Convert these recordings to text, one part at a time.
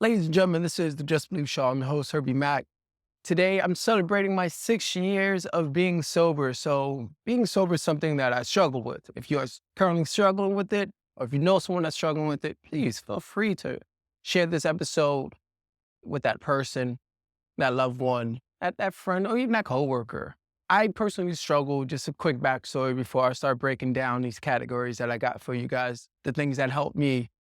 Ladies and gentlemen, this is the Just Believe Show. I'm your host, Herbie Mack. Today, I'm celebrating my 6 years of being sober. So, being sober is something that I struggle with. If you're currently struggling with it, or if you know someone that's struggling with it, please feel free to share this episode with that person, that loved one, that friend, or even that coworker. I personally struggle. Just a quick backstory before I start breaking down these categories that I got for you guys, the things that helped me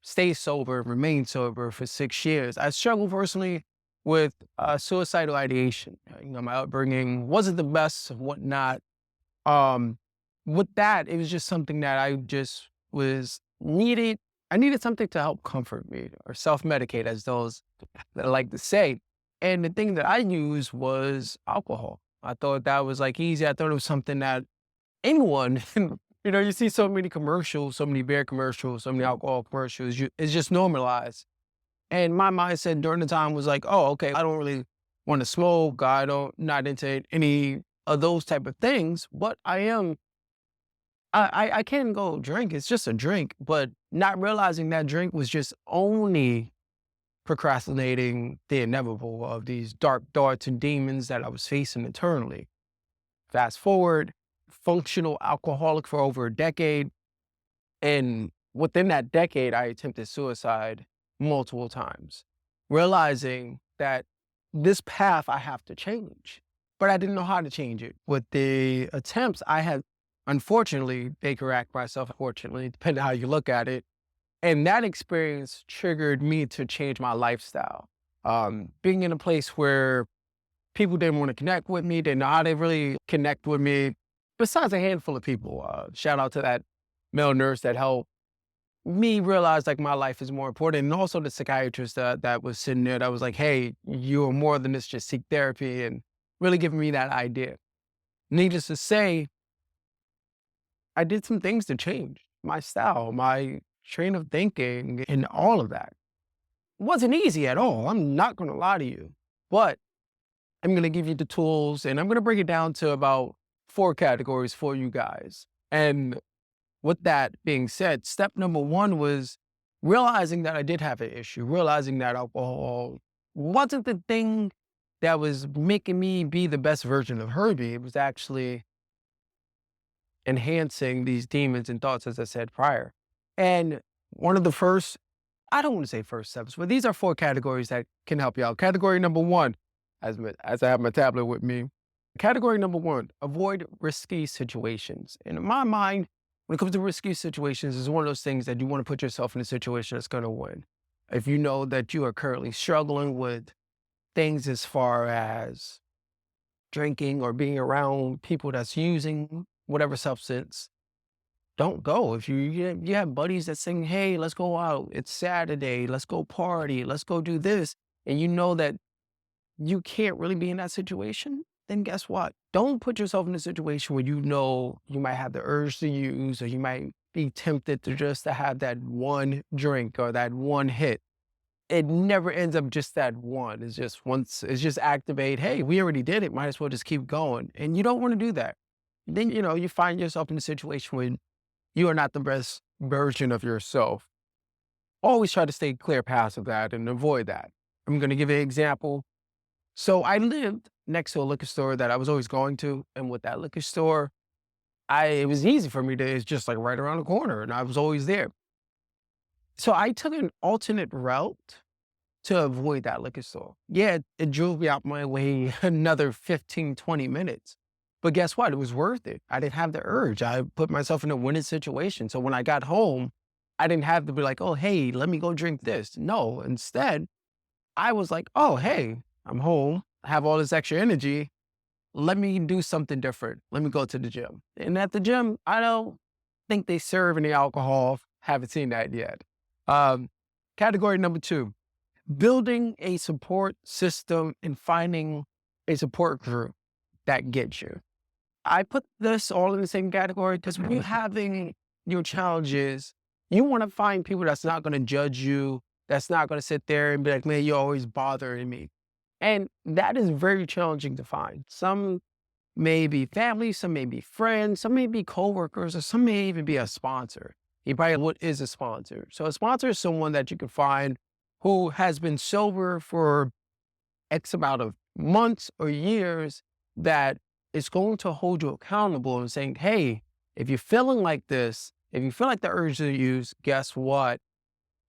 stay sober, remain sober for 6 years. I struggle personally with suicidal ideation. My upbringing wasn't the best and whatnot. Um, with that, it was just something that I just was needed. I needed something to help comfort me or self-medicate, as those that like to say. And the thing that I used was alcohol. I thought that was like easy. I thought it was something that anyone, you see so many commercials, so many beer commercials, so many alcohol commercials, it's just normalized. And my mindset during the time was like, oh, okay, I don't really want to smoke. Not into any of those type of things, but I can go drink. It's just a drink, but not realizing that drink was just only procrastinating the inevitable of these dark thoughts and demons that I was facing internally. Fast forward, functional alcoholic for over a decade. And within that decade, I attempted suicide multiple times, realizing that this path I have to change. But I didn't know how to change it. With the attempts, I had, unfortunately, they correct myself, fortunately, depending on how you look at it. And that experience triggered me to change my lifestyle. Being in a place where people didn't want to connect with me, didn't know how to really connect with me, besides a handful of people. Shout out to that male nurse that helped me realize like my life is more important. And also the psychiatrist that was sitting there that was like, hey, you're more than this, just seek therapy, and really giving me that idea. Needless to say, I did some things to change my style, my train of thinking, and all of that. It wasn't easy at all. I'm not going to lie to you, but I'm going to give you the tools, and I'm going to break it down to about 4 categories for you guys. And with that being said, step number 1 was realizing that I did have an issue, realizing that alcohol wasn't the thing that was making me be the best version of Herbie. It was actually enhancing these demons and thoughts, as I said prior. And one of the first, I don't want to say first steps, but these are 4 categories that can help you out. Category number 1, as I have my tablet with me. Category number 1, avoid risky situations. And in my mind, when it comes to risky situations, it's one of those things that you want to put yourself in a situation that's going to win. If you know that you are currently struggling with things as far as drinking or being around people that's using whatever substance, don't go. If you have buddies that saying, hey, let's go out. It's Saturday. Let's go party. Let's go do this. And you know that you can't really be in that situation, then guess what? Don't put yourself in a situation where you know you might have the urge to use, or you might be tempted to just to have that one drink or that one hit. It never ends up just that one. It's just activate, hey, we already did it. Might as well just keep going. And you don't want to do that. Then, you find yourself in a situation where you are not the best version of yourself. Always try to stay clear past of that and avoid that. I'm going to give you an example. So I lived next to a liquor store that I was always going to. And with that liquor store, it was easy for me to, it's just like right around the corner, and I was always there. So I took an alternate route to avoid that liquor store. Yeah, it drove me out my way another 15, 20 minutes. But guess what? It was worth it. I didn't have the urge. I put myself in a winning situation. So when I got home, I didn't have to be like, oh, hey, let me go drink this. No, instead, I was like, oh, hey, I'm home. I have all this extra energy. Let me do something different. Let me go to the gym. And at the gym, I don't think they serve any alcohol. Haven't seen that yet. Category number 2, building a support system and finding a support group that gets you. I put this all in the same category because when you're having your challenges, you want to find people that's not going to judge you, that's not going to sit there and be like, man, you're always bothering me. And that is very challenging to find. Some may be family, some may be friends, some may be coworkers, or some may even be a sponsor. You probably, what is a sponsor? So a sponsor is someone that you can find who has been sober for X amount of months or years that is going to hold you accountable and saying, hey, if you're feeling like this, if you feel like the urge to use, guess what?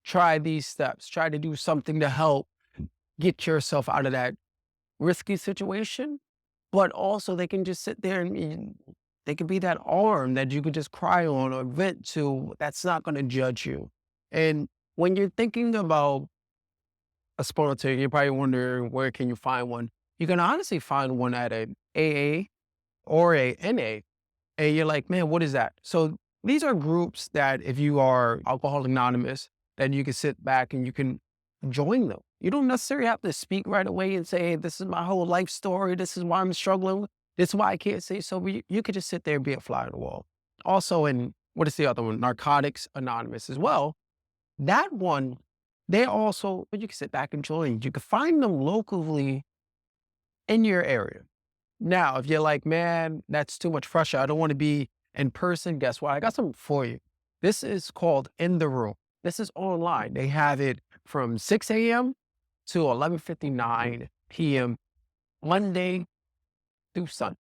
Try these steps. Try to do something to help get yourself out of that risky situation. But also, they can just sit there and they can be that arm that you could just cry on or vent to that's not going to judge you. And when you're thinking about a sponsor, you're probably wondering where can you find one? You can honestly find one at an AA or a NA. And you're like, man, what is that? So these are groups that if you are Alcoholics Anonymous, then you can sit back and you can join them. You don't necessarily have to speak right away and say, hey, this is my whole life story. This is why I'm struggling. This is why I can't say so. But you could just sit there and be a fly on the wall. Also, in what is the other one? Narcotics Anonymous as well. That one, they also, you can sit back and join. You can find them locally in your area. Now, if you're like, man, that's too much pressure. I don't want to be in person. Guess what? I got something for you. This is called In the Room. This is online. They have it from 6 a.m. to 11:59 p.m. Monday through Sunday.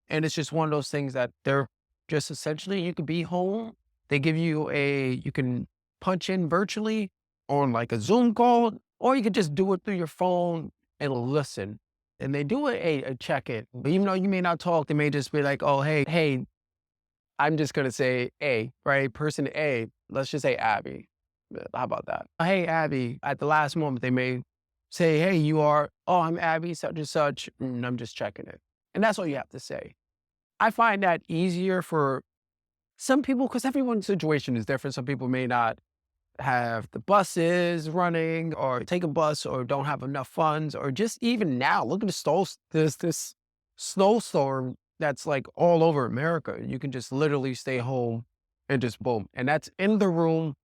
And it's just one of those things that they're just essentially, you could be home. They give you you can punch in virtually on like a Zoom call, or you could just do it through your phone and listen. And they do a check-in. But even though you may not talk, they may just be like, oh, hey, I'm just going to say A, right? Person A, let's just say Abby. How about that? Hey, Abby, at the last moment, they may say, hey, I'm Abby, such and such, and I'm just checking it. And that's all you have to say. I find that easier for some people because everyone's situation is different. Some people may not have the buses running or take a bus or don't have enough funds or just even now, look at this snowstorm that's like all over America. You can just literally stay home and just boom. And that's intheroom.com.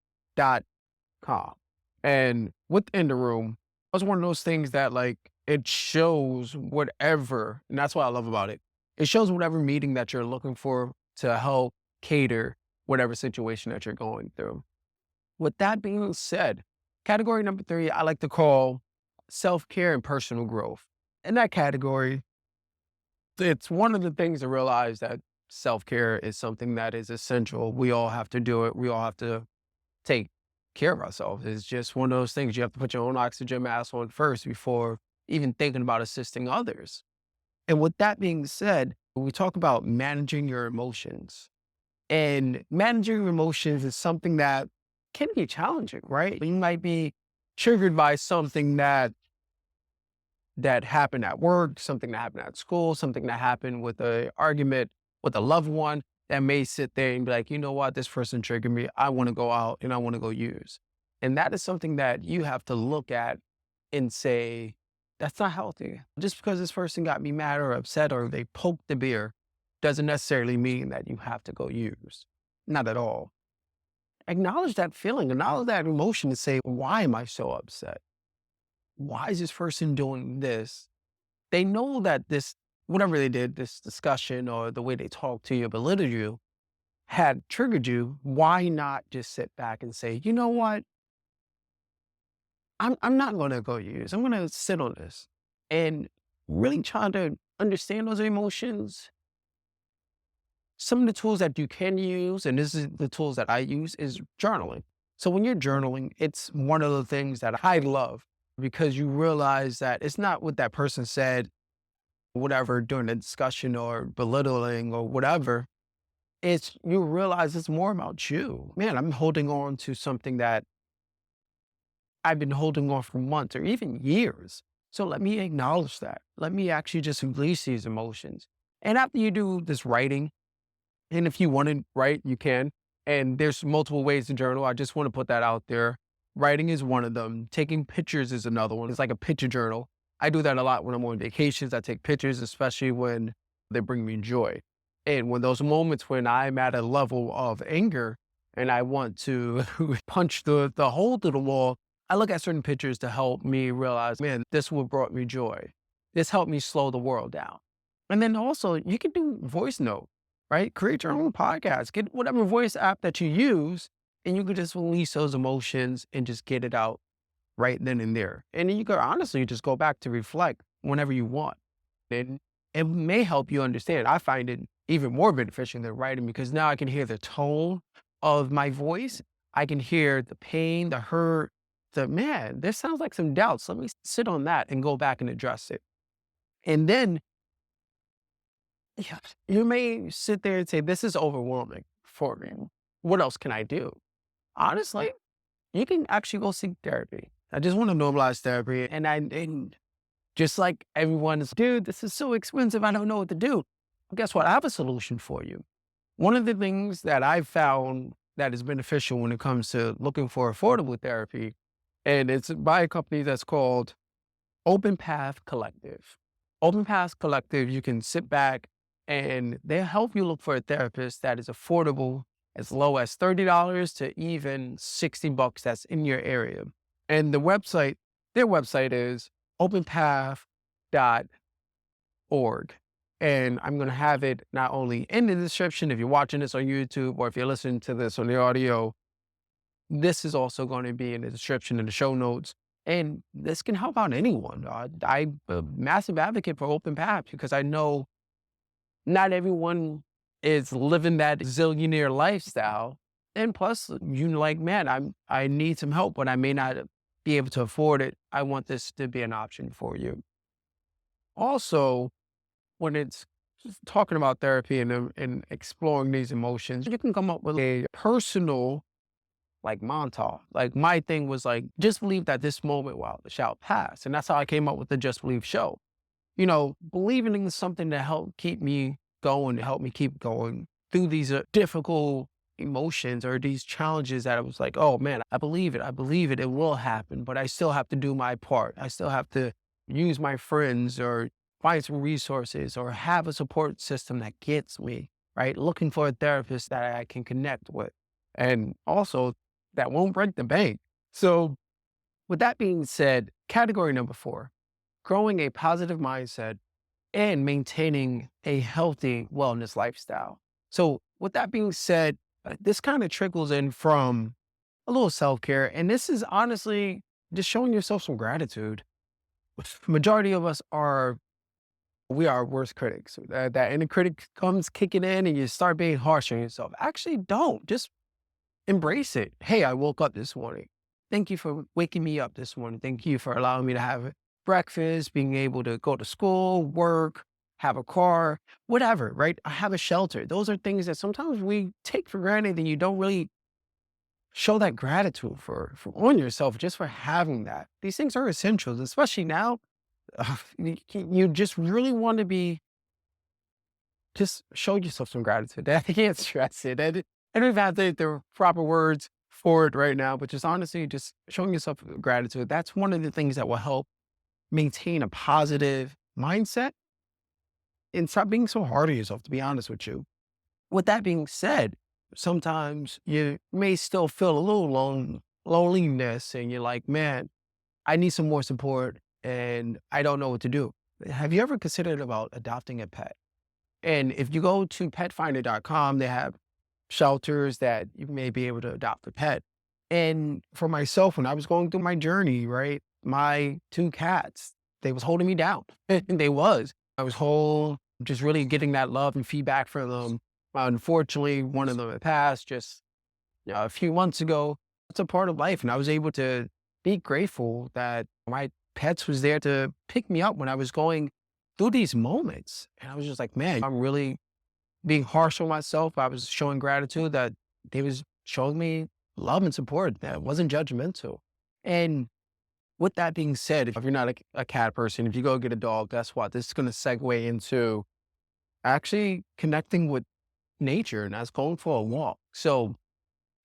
And within the room, it's one of those things that like it shows whatever, and that's what I love about it. It shows whatever meeting that you're looking for to help cater whatever situation that you're going through. With that being said, category number 3, I like to call self-care and personal growth. In that category, it's one of the things to realize that self-care is something that is essential. We all have to do it. We all have to take care of ourselves. It's just one of those things. You have to put your own oxygen mask on first before even thinking about assisting others. And with that being said, we talk about managing your emotions. And managing your emotions is something that can be challenging, right? You might be triggered by something that happened at work, something that happened at school, something that happened with an argument with a loved one that may sit there and be like, you know what, this person triggered me. I want to go out and I want to go use. And that is something that you have to look at and say, that's not healthy. Just because this person got me mad or upset or they poked the beer doesn't necessarily mean that you have to go use. Not at all. Acknowledge that feeling, acknowledge that emotion and say, why am I so upset? Why is this person doing this? They know that whatever they did, this discussion or the way they talked to you, belittled you, had triggered you. Why not just sit back and say, you know what? I'm not going to go use. I'm going to sit on this and really try to understand those emotions. Some of the tools that you can use, and this is the tools that I use, is journaling. So when you're journaling, it's one of the things that I love because you realize that it's not what that person said, whatever, during the discussion or belittling or whatever. It's you realize it's more about you. Man, I'm holding on to something that I've been holding on for months or even years. So let me acknowledge that. Let me actually just release these emotions. And after you do this writing, and if you want to write, you can. And there's multiple ways to journal. I just want to put that out there. Writing is one of them. Taking pictures is another one. It's like a picture journal. I do that a lot when I'm on vacations. I take pictures, especially when they bring me joy. And when those moments when I'm at a level of anger and I want to punch the hole through the wall, I look at certain pictures to help me realize, man, this what brought me joy. This helped me slow the world down. And then also you can do voice note, right? Create your own podcast, get whatever voice app that you use, and you can just release those emotions and just get it out right then and there. And then you could honestly just go back to reflect whenever you want. And it may help you understand. I find it even more beneficial than writing because now I can hear the tone of my voice. I can hear the pain, the hurt, the man, this sounds like some doubts. Let me sit on that and go back and address it. And then yeah, you may sit there and say, this is overwhelming for me. What else can I do? Honestly, you can actually go seek therapy. I just want to normalize therapy. And just like everyone's, dude, this is so expensive. I don't know what to do. Guess what? I have a solution for you. One of the things that I've found that is beneficial when it comes to looking for affordable therapy, and it's by a company that's called Open Path Collective. Open Path Collective, you can sit back and they'll help you look for a therapist that is affordable as low as $30 to even $60 that's in your area. And their website is openpath.org. And I'm going to have it not only in the description if you're watching this on YouTube or if you're listening to this on the audio, this is also going to be in the description in the show notes. And this can help out anyone. I'm a massive advocate for Open Path because I know not everyone is living that zillionaire lifestyle. And plus, you like, man, I need some help, but I may not be able to afford it. I want this to be an option for you. Also, when it's just talking about therapy and exploring these emotions, you can come up with a personal like montage. Like my thing was like, just believe that this moment shall pass. And that's how I came up with the Just Believe show. You know, believing in something to help keep me going, to help me keep going through these difficult emotions or these challenges that I was like, oh man, I believe it, it will happen, but I still have to do my part. I still have to use my friends or find some resources or have a support system that gets me, right? Looking for a therapist that I can connect with. And also that won't break the bank. So with that being said, category number 4, growing a positive mindset and maintaining a healthy wellness lifestyle. So with that being said, this kind of trickles in from a little self-care. And this is honestly just showing yourself some gratitude. Majority of us we are our worst critics. That inner critic comes kicking in and you start being harsh on yourself. Actually, don't. Just embrace it. Hey, I woke up this morning. Thank you for waking me up this morning. Thank you for allowing me to have breakfast, being able to go to school, work, have a car, whatever, right? I have a shelter. Those are things that sometimes we take for granted and you don't really show that gratitude for on yourself just for having that. These things are essentials, especially now. You just really want to just show yourself some gratitude. I can't stress it. I don't even have the proper words for it right now, but just honestly, just showing yourself gratitude. That's one of the things that will help maintain a positive mindset and stop being so hard on yourself, to be honest with you. With that being said, sometimes you may still feel a little loneliness and you're like, man, I need some more support and I don't know what to do. Have you ever considered about adopting a pet? And if you go to petfinder.com, they have shelters that you may be able to adopt a pet. And for myself, when I was going through my journey, right, my 2 cats, they was holding me down. And I was whole, just really getting that love and feedback from them. Unfortunately, one of them had passed just a few months ago. It's a part of life. And I was able to be grateful that my pets was there to pick me up when I was going through these moments. And I was just like, man, I'm really being harsh on myself. I was showing gratitude that they was showing me love and support that wasn't judgmental. And with that being said, if you're not a cat person, if you go get a dog, guess what? This is going to segue into actually connecting with nature, and that's going for a walk. So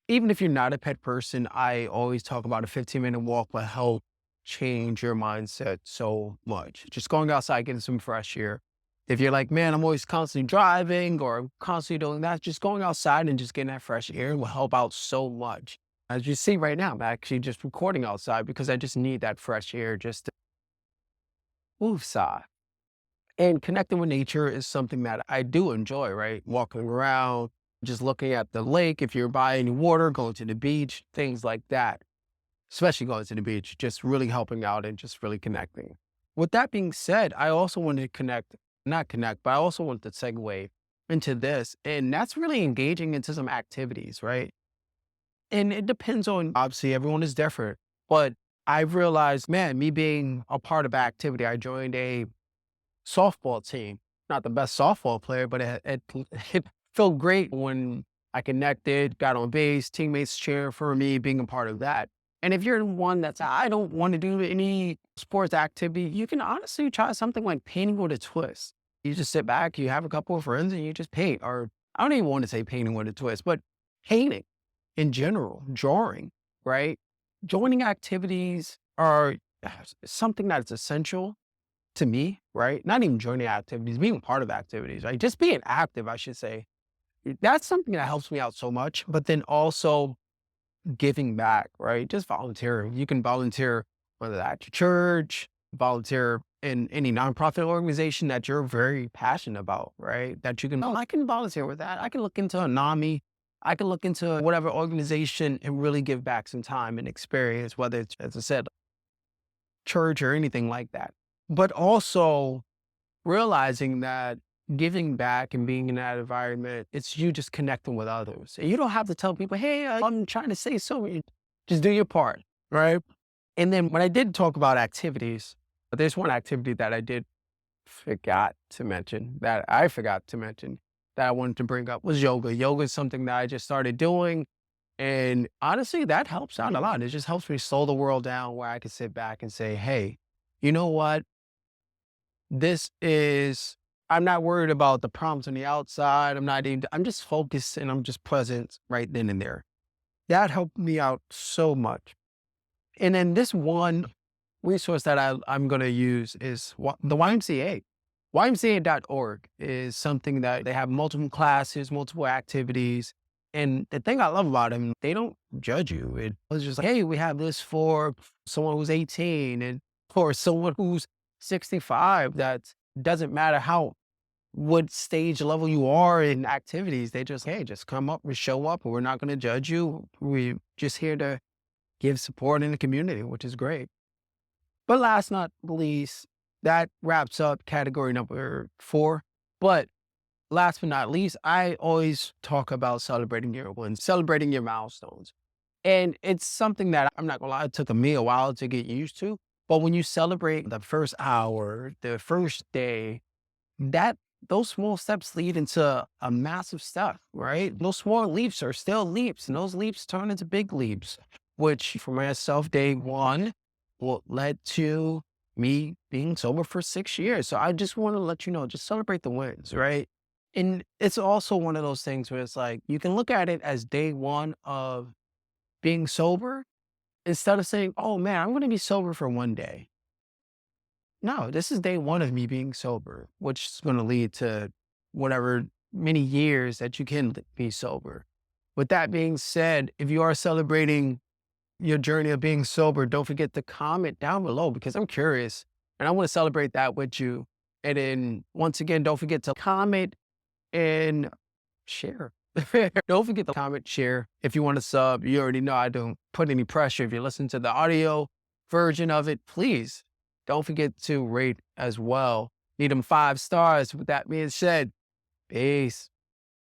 even if you're not a pet person, I always talk about a 15-minute walk will help change your mindset so much. Just going outside, getting some fresh air. If you're like, man, I'm always constantly driving or I'm constantly doing that, just going outside and just getting that fresh air will help out so much. As you see right now, I'm actually just recording outside because I just need that fresh air just to move side. And connecting with nature is something that I do enjoy, right? Walking around, just looking at the lake, if you're by any water, going to the beach, things like that. especially going to the beach, just really helping out and just really connecting. With that being said, I also want to not connect, but I also want to segue into this. And that's really engaging into some activities, right? And it depends on, obviously, everyone is different, but I've realized, man, me being a part of activity, I joined a softball team. Not the best softball player, but it felt great when I connected, got on base, teammates cheering for me, being a part of that. And if you're one that's, I don't want to do any sports activity, you can honestly try something like painting with a twist. You just sit back, you have a couple of friends, and you just paint. Or I don't even want to say painting with a twist, but painting in general, drawing, right? Joining activities are something that's essential to me, right? Not even joining activities, being part of activities, right? Just being active, I should say. That's something that helps me out so much. But then also giving back, right? Just volunteering. You can volunteer whether that's your church, volunteer in any nonprofit organization that you're very passionate about, right? That you can, oh, I can volunteer with that. I can look into a NAMI. I can look into whatever organization and really give back some time and experience, whether it's, as I said, church or anything like that. But also realizing that giving back and being in that environment, it's you just connecting with others. And you don't have to tell people, hey, I'm trying to say so. Just do your part, right? And then when I did talk about activities, there's one activity that I forgot to mention that I wanted to bring up was yoga. Yoga is something that I just started doing. And honestly, that helps out a lot. It just helps me slow the world down where I can sit back and say, hey, you know what? This is I'm not worried about the problems on the outside. I'm just focused and I'm just present right then and there. That helped me out so much. And then this one resource that I'm going to use is the YMCA. YMCA.org is something that they have multiple classes, multiple activities. And the thing I love about them, they don't judge you. It was just like, hey, we have this for someone who's 18 and for someone who's 65. That doesn't matter what stage level you are in activities. They just, hey, just come up and show up and we're not going to judge you. We're just here to give support in the community, which is great. But last not least, that wraps up category number 4. But last but not least, I always talk about celebrating your wins, celebrating your milestones. And it's something that I'm not gonna lie, it took me a while to get used to. But when you celebrate the first hour, the first day, that those small steps lead into a massive step, right? Those small leaps are still leaps, and those leaps turn into big leaps, which for myself, day one, what led to me being sober for 6 years. So I just want to let you know, just celebrate the wins, right? And it's also one of those things where it's like, you can look at it as day one of being sober instead of saying, oh man, I'm going to be sober for one day. No, this is day one of me being sober, which is going to lead to whatever many years that you can be sober. With that being said, if you are celebrating your journey of being sober, don't forget to comment down below because I'm curious and I want to celebrate that with you. And then once again, don't forget to comment and share. Don't forget to comment, share. If you want to sub, you already know I don't put any pressure. If you listen to the audio version of it, please don't forget to rate as well. Need them 5 stars. With that being said, peace.